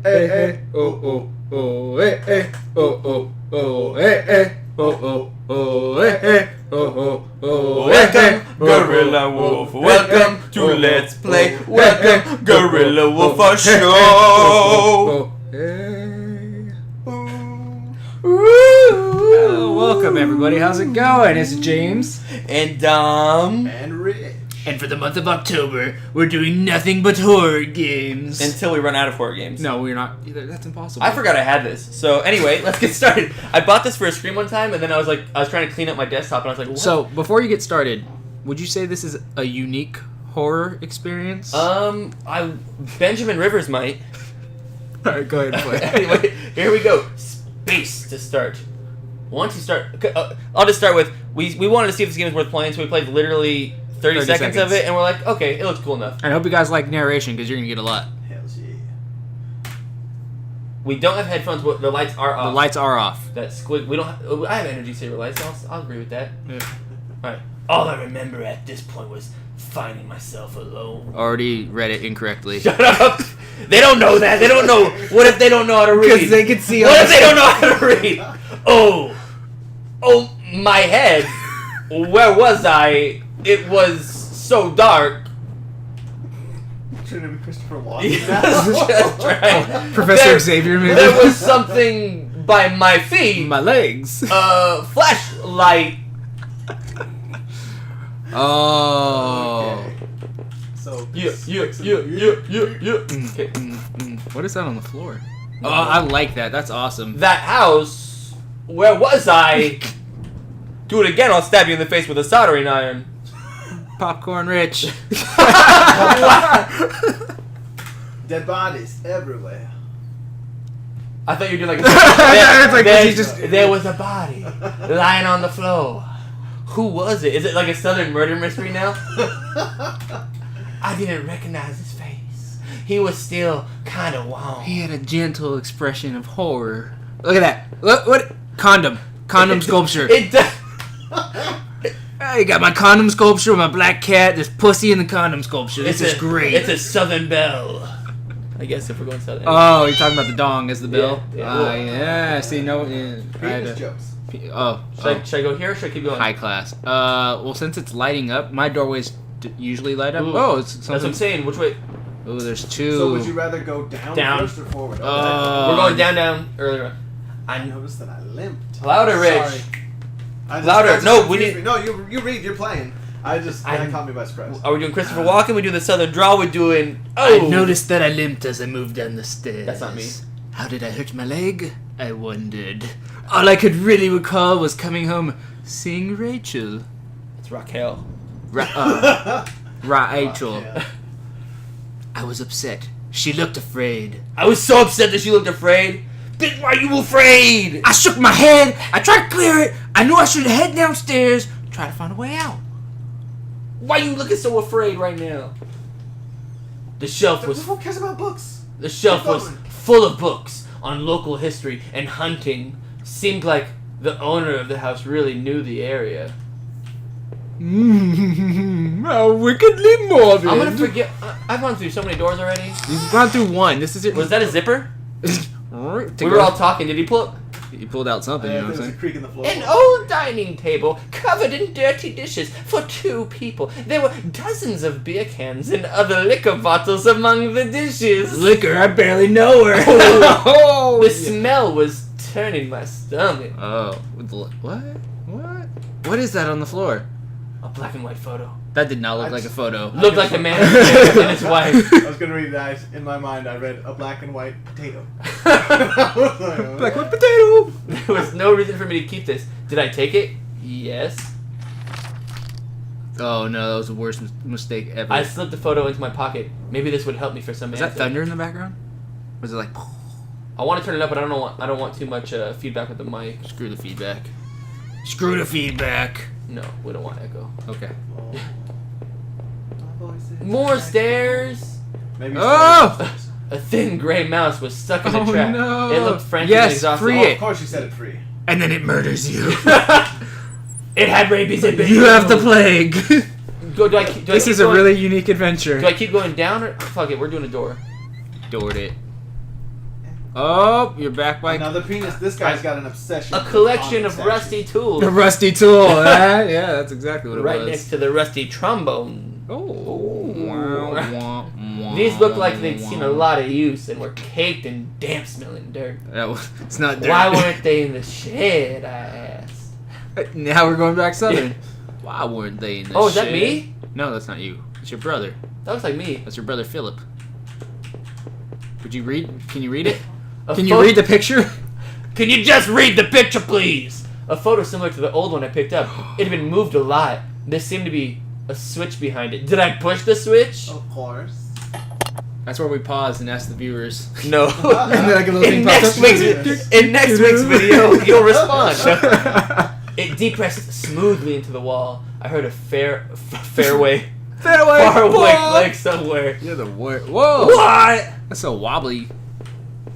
hey, hey, oh, oh, hey, hey, oh, oh, hey, hey, oh, hey, hey, oh, welcome, Gorilla Wolf. Welcome to Let's Play. Welcome, Gorilla Wolf for show. Welcome, everybody. How's it going? It's James And Dom. And Rich. And for the month of October, we're doing nothing but horror games. Until we run out of horror games. No, we're not. That's impossible. I forgot I had this. So anyway, let's get started. I bought this for a stream one time, and then I was trying to clean up my desktop, and I was like, what? So, before you get started, would you say this is a unique horror experience? Benjamin Rivers might. Alright, go ahead and play. Anyway, here we go. Space to start. Once you start, I'll just start with, we wanted to see if this game was worth playing, so we played literally 30 seconds of it, and we're like, okay, it looks cool enough. I hope you guys like narration, because you're going to get a lot. Hell yeah. We don't have headphones, but the lights are off. The lights are off. That squid. We don't. I have energy saver lights. I'll agree with that. Yeah. All right. All I remember at this point was finding myself alone. Already read it incorrectly. Shut up. They don't know that. They don't know. What if they don't know how to read? Because they can see. What if they don't know how to read? Oh, my head. Where was I? It was so dark. Shouldn't it be Christopher Just trying. Professor Xavier movie. There was something by my feet. My legs. Flashlight. Oh. Okay. So Yeah. Okay. What is that on the floor? Oh, I like that. That's awesome. That house. Where was I? Do it again. I'll stab you in the face with a soldering iron. Popcorn Rich. dead bodies everywhere. I thought you were doing like there was a body lying on the floor. Who was it? Is it like a Southern murder mystery now? I didn't recognize his face. He was still kind of warm. He had a gentle expression of horror. Look at that. Look what condom sculpture. It does. I got my condom sculpture with my black cat. There's pussy in the condom sculpture. This is great. It's a Southern belle. I guess if we're going Southern. Oh, you're talking about the dong as the bill? Yeah. Yeah. See, no. Yeah, Penis jokes. Should I go here or should I keep going? High class. Well, since it's lighting up, my doorways usually light up. Ooh. Oh, it's something. That's what I'm saying. Which way? Oh, there's two. So would you rather go down first or forward? We're going down earlier. I noticed that I limped. Louder, Rich. Sorry. Louder. No, we need. No, you read. You're playing. That caught me by surprise. Are we doing Christopher Walken? We doing the Southern Draw? We doing. I noticed that I limped as I moved down the stairs. That's not me. How did I hurt my leg? I wondered. All I could really recall was coming home, seeing Rachel. It's Raquel. Rachel. Yeah. I was upset. She looked afraid. I was so upset that she looked afraid. Then why are you afraid? I shook my head. I tried to clear it. I knew I should head downstairs, try to find a way out. Why are you looking so afraid right now? The shelf was. Who cares about books? The shelf was full of books on local history and hunting. Seemed like the owner of the house really knew the area. How wickedly morbid. I'm gonna forget. I've gone through so many doors already. You've gone through one. This is it. Was that a zipper? We We were all talking. Did he pull up? He pulled out something, you know what I'm There's a saying? creak in the floor. An old dining table covered in dirty dishes for 2 people. There were dozens of beer cans and other liquor bottles among the dishes. Liquor, I barely know her. Oh, the smell was turning my stomach. Oh, what? What is that on the floor? A black and white photo. That did not look like a photo. Looked like the man and his wife. I was gonna read that. In my mind, I read a black and white potato. Black white potato. There was no reason for me to keep this. Did I take it? Yes. Oh no, that was the worst mistake ever. I slipped the photo into my pocket. Maybe this would help me for some Is answer. that thunder in the background? Was it like? I want to turn it up, but I don't want too much feedback with the mic. Screw the feedback. Screw the feedback. No, we don't want echo. Okay. More stairs. Maybe Oh! A thin gray mouse was stuck in the trap. No. It looked frantic Yes, and exhausted. free Oh, it. of course you set it free. And then it murders you. It had rabies and You have the plague. This is a really unique adventure. Do I keep going down or fuck it? We're doing a door. Doored it. Oh, you're back by Another penis. This guy's got an obsession. A with collection of comic rusty statues. tools. the rusty tool. Yeah, that's exactly what it Right was. next to the rusty trombone. Oh. These look like they'd seen a lot of use and were caked in damp smelling dirt. It's not dirt. Why weren't they in the shed, I asked. Now we're going back southern. Why weren't they in the shed? Oh, is that me? No, that's not you. It's your brother. That looks like me. That's your brother Philip. Would you read? Can you read it? A Can you pho- read the picture? Can you just read the picture, please? A photo similar to the old one I picked up. It had been moved a lot. There seemed to be a switch behind it. Did I push the switch? Of course. That's where we pause and ask the viewers. No. And then like a little thing in, pops next up. week's, in next week's video, you'll respond. It depressed smoothly into the wall. I heard a fairway, Fairway. far away Whoa. click somewhere. You're the worst. Whoa. What? That's so wobbly.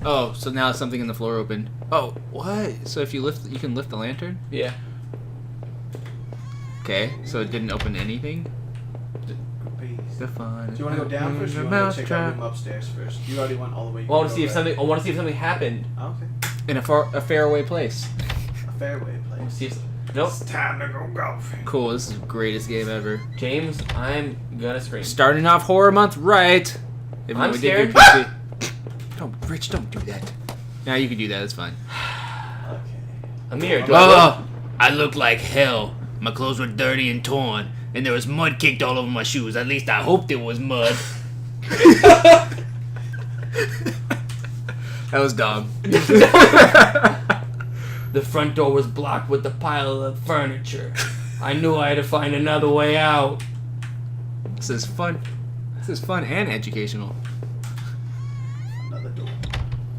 Oh, so now something in the floor opened. Oh, what? So if you lift, you can lift the lantern? Yeah. Okay, so it didn't open anything? The fun. Do you want to go down first, or you want to check out room upstairs first? You already went all the way. I want to see if something. I want to see if something happened. Okay. In a faraway place. A fairway I want place. to see if. Nope. It's time to go golfing. Cool, this is the greatest game ever. James, I'm gonna scream. Starting off horror month right. Even though I'm we did scared. do PC. Don't, Rich, don't do that. Now you can do that, it's fine. Okay. Amir, do I look- Oh, I looked like hell. My clothes were dirty and torn, and there was mud caked all over my shoes. At least I hoped it was mud. That was dumb. The front door was blocked with a pile of furniture. I knew I had to find another way out. This is fun. This is fun and educational. Another door.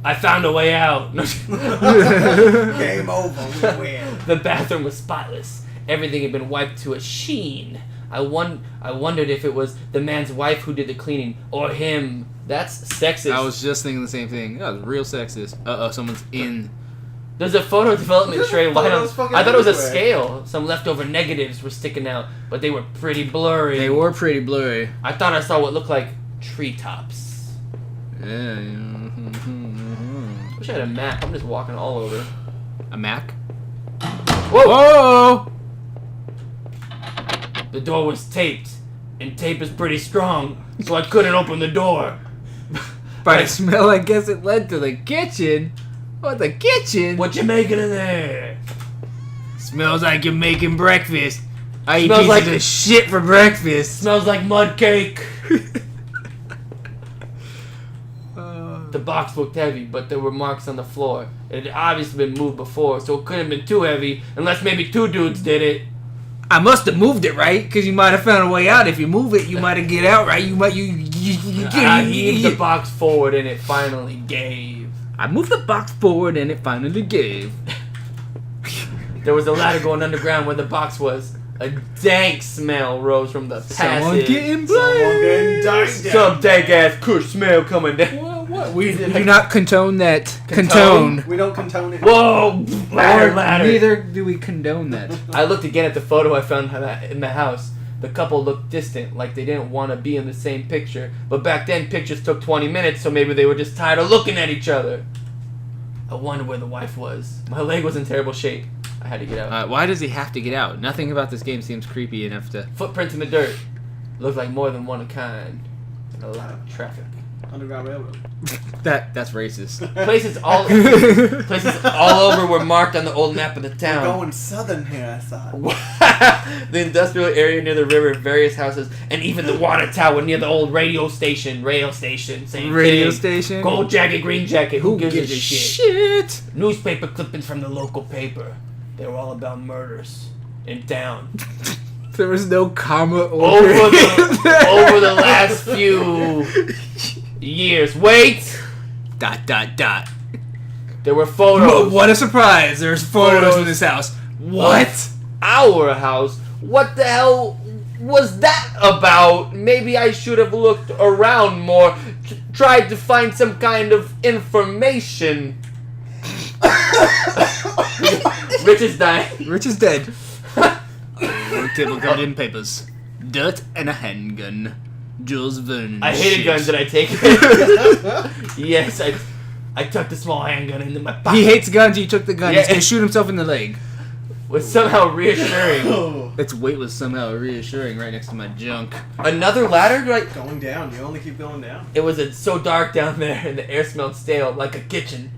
I found a way out. Game over. We win. The bathroom was spotless. Everything had been wiped to a sheen. I wondered if it was the man's wife who did the cleaning or him. That's sexist. I was just thinking the same thing. That was real sexist. Uh-oh, someone's in. There's a photo development There's tray light on. photos fucking I thought it was a everywhere. scale. Some leftover negatives were sticking out, but they were pretty blurry. They were pretty blurry. I thought I saw what looked like treetops. Yeah. Wish I had a map. I'm just walking all over. A Mac? Whoa! Whoa! The door was taped, and tape is pretty strong, so I couldn't open the door. By the smell, I guess it led to the kitchen. What, the kitchen? What you making in there? Smells like you're making breakfast. I eat Smells pieces like- of shit for breakfast. Smells like mud cake. The box looked heavy, but there were marks on the floor. It had obviously been moved before, so it couldn't have been too heavy, unless maybe two dudes did it. I must have moved it right, because you might have found a way out. If you move it, you might have get out right. I heaved the box forward, and it finally gave. I moved the box forward and it finally gave. There was a ladder going underground where the box was. A dank smell rose from the Someone passage. getting Someone getting blazed. died Some dank ass kush smell coming down. What? We do not condone that. Condone. We don't condone it. Whoa! Ladder, Or ladder. neither do we condone that. I looked again at the photo I found in the house. The couple looked distant, like they didn't want to be in the same picture. But back then, pictures took 20 minutes, so maybe they were just tired of looking at each other. I wondered where the wife was. My leg was in terrible shape. I had to get out. Why does he have to get out? Nothing about this game seems creepy enough to... Footprints in the dirt. Looked like more than one of kind. And a lot of traffic. Underground Railroad. That's racist. Places all over were marked on the old map of the We're town. going southern here, I thought. The industrial area near the river, various houses, and even the water tower near the old radio station, same Radio thing. station? Gold jacket, green jacket, who gives a shit? shit? Newspaper clippings from the local paper. They were all about murders in town. There was no comma Over the last few years. Wait! ... There were photos. What a surprise! There's photos in this house. What? Our house? What the hell was that about? Maybe I should have looked around more, tried to find some kind of information. Rich is dying. Rich is dead. Table covered in papers. Dirt and a handgun. Jules Verne. I hated shit. guns and I take it. Yes, I tucked a small handgun into my pocket. He hates guns. He took the gun. Yeah. He's gonna shoot himself in the leg. Was somehow reassuring. Oh. Its weight was somehow reassuring right next to my junk. Another ladder? Like, Going down. You only keep going down. it was so dark down there and the air smelled stale like a kitchen.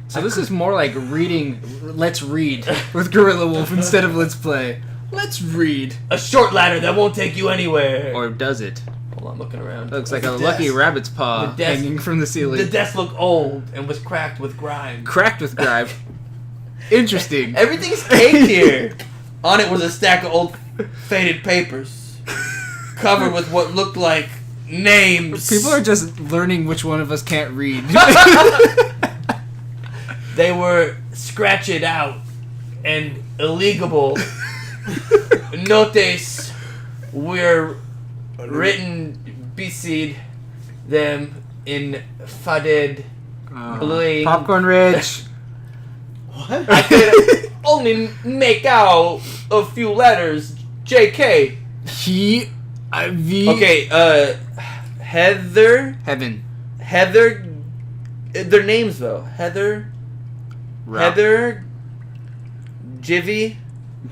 So this is more like reading. Let's read with Gorilla Wolf instead of let's play. Let's read. A short ladder that won't take you anywhere. Or does it? Hold on, I'm looking around. Looks like The a desk. lucky rabbit's paw The desk. hanging from the ceiling. The desk looked old and was cracked with grime. Cracked with grime. Interesting. Everything's caked here. On it was a stack of old faded papers, covered with what looked like names. People are just learning which one of us can't read. They were scratched out and illegible. Notes were written beside them in faded blue. Popcorn Rich. What? I could only make out a few letters. J.K. He. V. Okay, Heather. Heaven. Heather. Their names though. Heather. Heather. Jivy.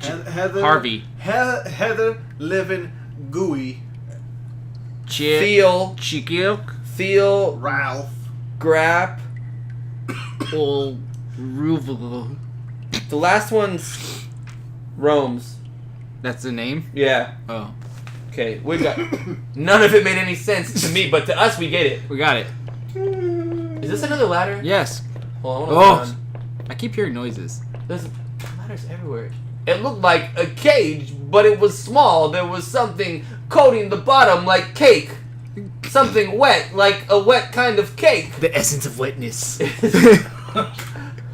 Heather. Harvey. Heather living gooey. Theo. Chikiok. Theo. Ralph. Grap. Old. Ruval. The last one's Rome's. That's the name? Yeah. Oh. Okay, we got. None of it made any sense to me, but to us, we get it. We got it. Is this another ladder? Yes. Hold on, I wanna look I keep hearing noises. There's ladders everywhere. It looked like a cage, but it was small. There was something coating the bottom like cake. Something wet, like a wet kind of cake. The essence of wetness.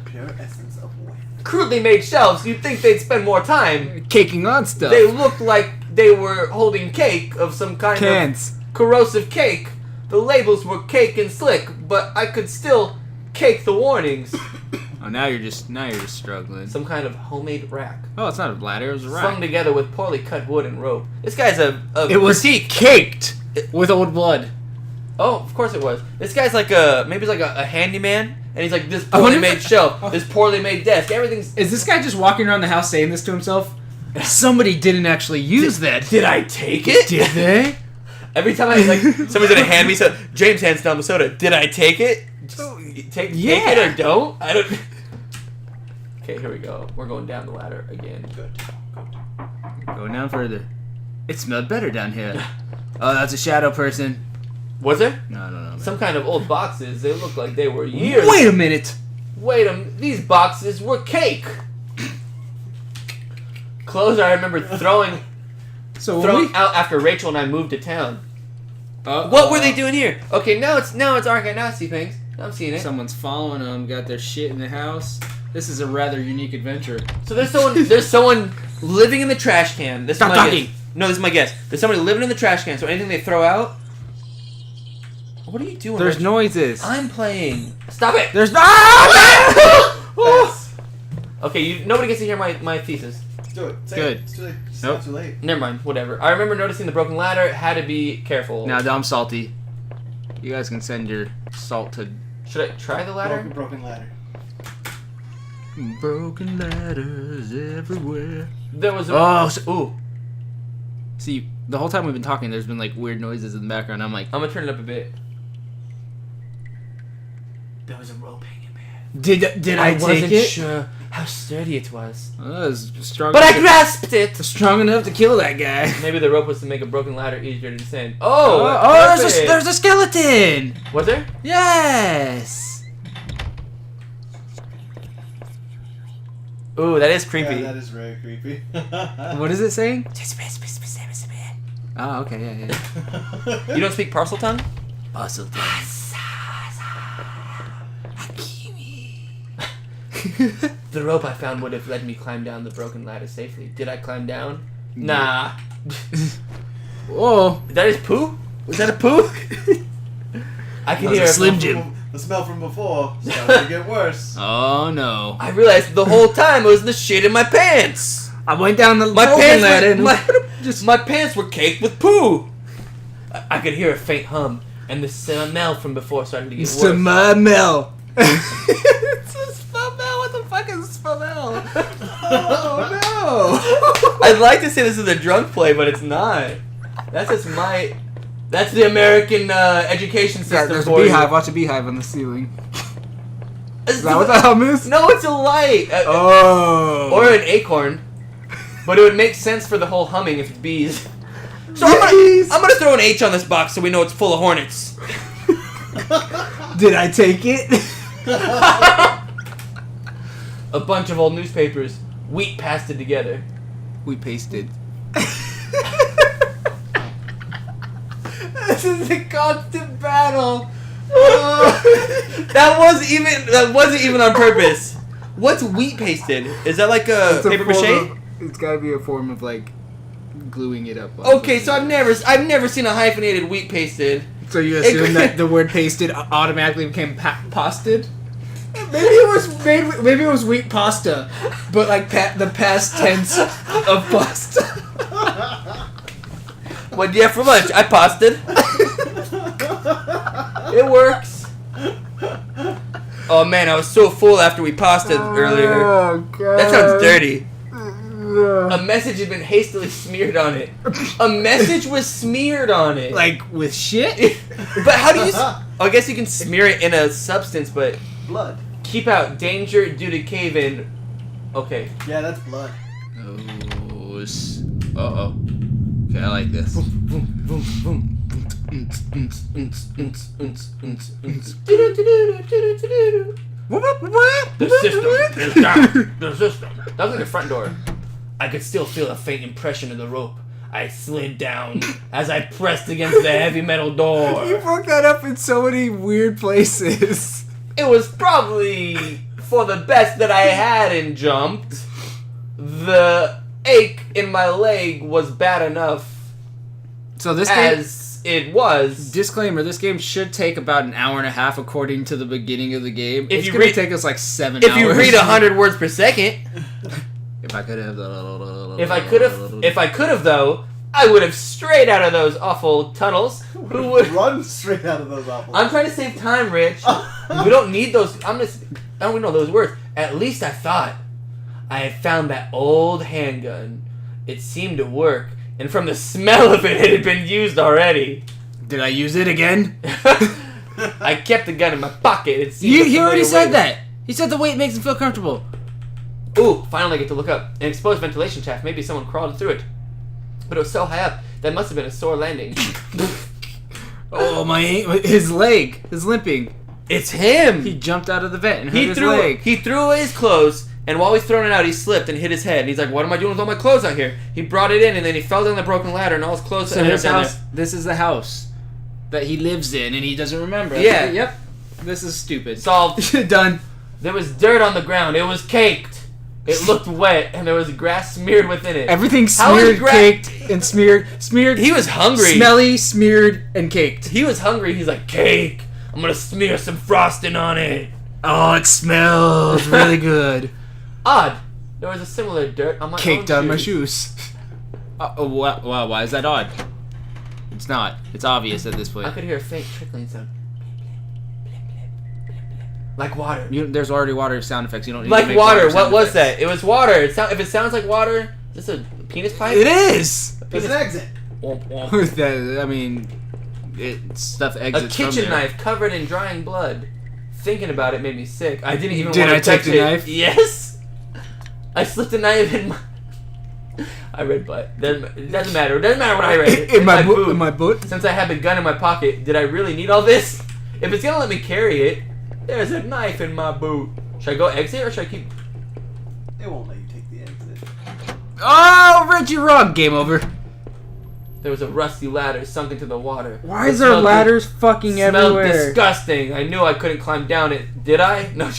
Pure essence of wet. Crudely made shelves. You'd think they'd spend more time. Caking on stuff. They looked like they were holding cake of some kind Cans. of corrosive cake. The labels were cake and slick, but I could still cake the warnings. Oh, now you're just struggling. Some kind of homemade rack. Oh, it's not a ladder. It was a Slung rack. together with poorly cut wood and rope. This guy's a It was critique. caked with old blood. Oh, of course it was. This guy's like maybe he's like a handyman, and he's like this I poorly wonder if- made shelf, this poorly made desk. Everything's. Is this guy just walking around the house saying this to himself? Somebody didn't actually use that. Did I take it? Did they? Every time I like somebody's gonna hand me soda. James hands down the soda. Did I take it? Take it or don't? I don't. Okay, here we go. We're going down the ladder again. Good. Going down further. It smelled better down here. Oh, that's a shadow person. Was there? No, I don't know. Man. Some kind of old boxes. They look like they were years. Wait a minute. Wait a minute. These boxes were cake. Clothes I remember throwing out after Rachel and I moved to town. What were they doing here? Okay, now it's arcade. Now I see things. Now I'm seeing it. Someone's following them. Got their shit in the house. This is a rather unique adventure. So there's someone living in the trash can. This is Stop my talking. guess. No, this is my guess. There's somebody living in the trash can. So anything they throw out. What are you doing? There's Rachel? noises. I'm playing. Stop it. There's Pass. Okay, nobody gets to hear my thesis. Do it. Say Good. It. It's too late. It's Nope. not too late. Never mind. Whatever. I remember noticing the broken ladder. Had to be careful. Now I'm salty. You guys can send your salt to Should I try the ladder? Broken ladder. broken ladders everywhere. There was a. Oh, Ooh. See, the whole time we've been talking, there's been like weird noises in the background. I'm like, I'm gonna turn it up a bit. There was a rope hanging there. did I wasn't take it? sure how sturdy it was. Oh, it's strong. But I grasped it! strong enough to kill that guy. Maybe the rope was to make a broken ladder easier to descend. Oh! There's perfect. a skeleton. Was there? Yes. Ooh, that is creepy. Yeah, that is very creepy. What is it saying? Oh, okay, yeah. You don't speak parcel tongue? Puzzle. The rope I found would have let me climb down the broken ladder safely. Did I climb down? Nah. Whoa. Is that his poo? Was that a poo? I can That was hear a it. Slim Jim. The smell from before started to get worse. Oh no. I realized the whole time it was the shit in my pants. I went down the My broken pants ladder were, and my pants were caked with poo. I could hear a faint hum, and the smell from before started to get worse. Smell. It's a spell. What the fuck is spell? Oh no! I'd like to say this is a drunk play, but it's not. That's just my. That's the American education system. Yeah, there's a for beehive. you. Watch a beehive on the ceiling. Is that what the hum is? No, it's a light. Oh. Or an acorn. But it would make sense for the whole humming if it's bees. So Bees! I'm gonna throw an H on this box so we know it's full of hornets. Did I take it? A bunch of old newspapers. Wheat pasted together. We pasted. This is a constant battle. That wasn't even on purpose. What's wheat pasted? Is that like a paper mache? It's gotta be a form of like gluing it up. Okay, so I've never seen a hyphenated wheat pasted. So you assume that the word pasted automatically became pasted? Maybe it was wheat pasta, but like the past tense of pasta. What do you have for lunch? I pasted. It works. Oh man, I was so full after we pasted earlier. Oh god. That sounds dirty. A message had been hastily smeared on it. A message was smeared on it. Like with shit? But how do you... I guess you can smear it in a substance, but... Blood. Keep out danger due to cave-in. Okay. Yeah, that's blood. Oh, uh-oh. Okay, I like this. The system is down. The system. That was like the front door. I could still feel a faint impression of the rope. I slid down as I pressed against the heavy metal door. You broke that up in so many weird places. It was probably for the best that I hadn't jumped. The ache in my leg was bad enough So this game, as it was. disclaimer, this game should take about an hour and a half according to the beginning of the game. If It's you gonna read- take us like 7 hours. If you read 100 words per second, If I could have... if I could have though, I would have strayed out of those awful tunnels. Who would? Run straight out of those apples. I'm trying to save time, Rich. We don't need those. I don't even know those words. At least I thought I had found that old handgun. It seemed to work, and from the smell of it, it had been used already. Did I use it again? I kept the gun in my pocket. It seemed He a already familiar said weight. that. He said the weight makes him feel comfortable. Ooh, finally I get to look up. An exposed ventilation shaft. Maybe someone crawled through it. But it was so high up, that must have been a sore landing. Oh, his leg is limping. It's him! He jumped out of the vent and hurt his leg. He threw away his clothes, and while he's throwing it out, he slipped and hit his head. And he's like, what am I doing with all my clothes out here? He brought it in, and then he fell down the broken ladder, and all his clothes So ended his up down house, this is the house that he lives in, and he doesn't remember. Yeah. Yep. This is stupid. there. Solved. Done. There was dirt on the ground. It was caked. It looked wet, and there was grass smeared within it. Everything How is smeared, caked, and smeared. He was hungry. Smelly, smeared, and caked. He was hungry. He's like, cake. I'm gonna smear some frosting on it. Oh, it smells really good. Odd. There was a similar dirt on my Caked own on my shoes. shoes. Wow, why is that odd? It's not. It's obvious at this I point. could hear a faint trickling sound. Like water. There's already water sound effects. You don't need to Like make water. What sound was effects. that? It was water. If it sounds like water, is this a penis pipe? It is. There's an exit. Womp, womp. That, I mean, stuff A exits from kitchen there. knife covered in drying blood. Thinking about it made me sick. I didn't even Did want to I take touch the it. knife? Yes. I slipped a knife in my. I read butt. It doesn't matter. It doesn't matter what I read. In my boot. in my boot. Since I had the gun in my pocket, did I really need all this? If it's gonna let me carry it, there's a knife in my boot. Should I go exit or should I keep? It won't let you take the exit. Oh, Reggie Rugg. Game over. There was a rusty ladder sunk into the water. Why It is there smelled ladders fucking Smelled everywhere? disgusting. I knew I couldn't climb down it. Did I? No.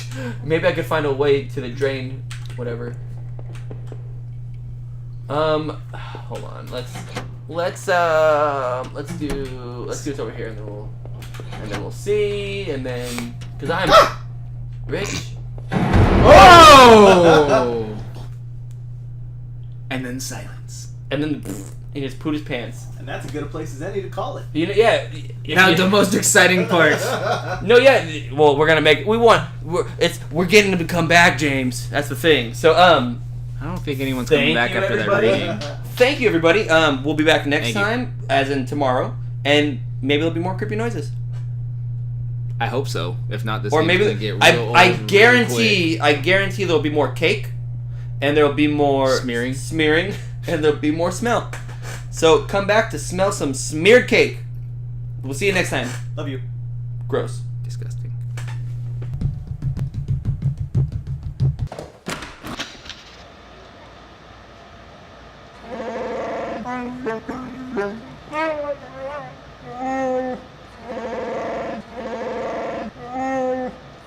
Maybe I could find a way to the drain. Whatever. Hold on. Let's do it over here, and then we'll see, and then because I'm rich. Oh! And then silence. And then He just pooped his pants. And that's as good a place as any to call it. You know, yeah. Now the most exciting part. No, yeah. Well, we're gonna make. We're getting him to come back, James. That's the thing. So, I don't think anyone's coming Thank back you, after everybody. that reading. Thank you, everybody. We'll be back next Thank you. time, as in tomorrow, and maybe there'll be more creepy noises. I hope so. If not, this Or game's maybe gonna get real old I really guarantee quick. I guarantee there'll be more cake, and there'll be more Smearing. and there'll be more smell. So come back to smell some smeared cake. We'll see you next time. Love you. Gross. Disgusting.